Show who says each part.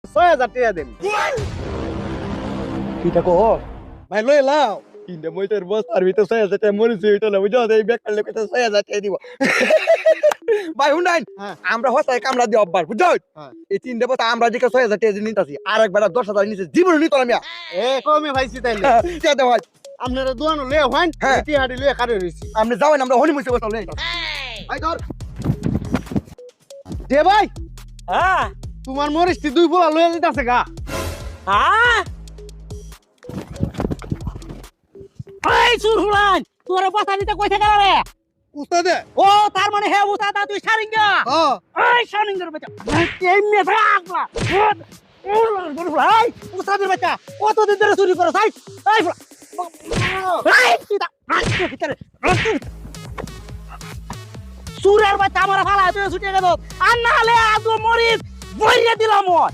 Speaker 1: 6000 টাকা দেন।
Speaker 2: কিটা কো ভাই লই লাও তিনটা মইটার বস আর ভিতর 6000 টাকা মরিছে এটা না বুঝো এই বেকার লোক তো 6000 টাকা দিব ভাই হুনাইন
Speaker 1: হ্যাঁ।
Speaker 2: আমরা হসাই কামলা দি অব্বার বুঝছো
Speaker 1: হ্যাঁ।
Speaker 2: এই তিনটা বস আমরা যে 6000 টাকা নিতাছি আর একবার 10000 নিছে জীবন নিত না মিয়া
Speaker 1: এ কমে ভাইছি তাইলে।
Speaker 2: কে দে ভাই
Speaker 1: আপনারা দোয়ানো লয়ে হন,
Speaker 2: হ্যাঁ।
Speaker 1: টিহাডি লয়ে কারে রইছি।
Speaker 2: আমরা যাবেন আমরা হনি মুছে বসলে ভাই ধর
Speaker 1: দে ভাই,
Speaker 3: হ্যাঁ
Speaker 1: তোমার মরিচটি 2 পোলা লয়ে যাইতাছে গা।
Speaker 3: হ্যাঁ এই সুরহুলান তোর কথা দিতে কইতে গেল রে
Speaker 1: উস্তাদে
Speaker 3: ও তার মানে হে উস্তাদ তুই সারিঙ্গা
Speaker 1: হ্যাঁ
Speaker 3: এই সারিঙ্গার বাচ্চা এই মেয়ে আগলা এই উস্তাদের বাচ্চা কতদিন ধরে চুরি করছ এই এই সীতা ভিতরে সুরের বাচ্চা আমার ফালা তুই ছুটে গেল আর না হলে আজ মরিস বইরে দিলাম ওই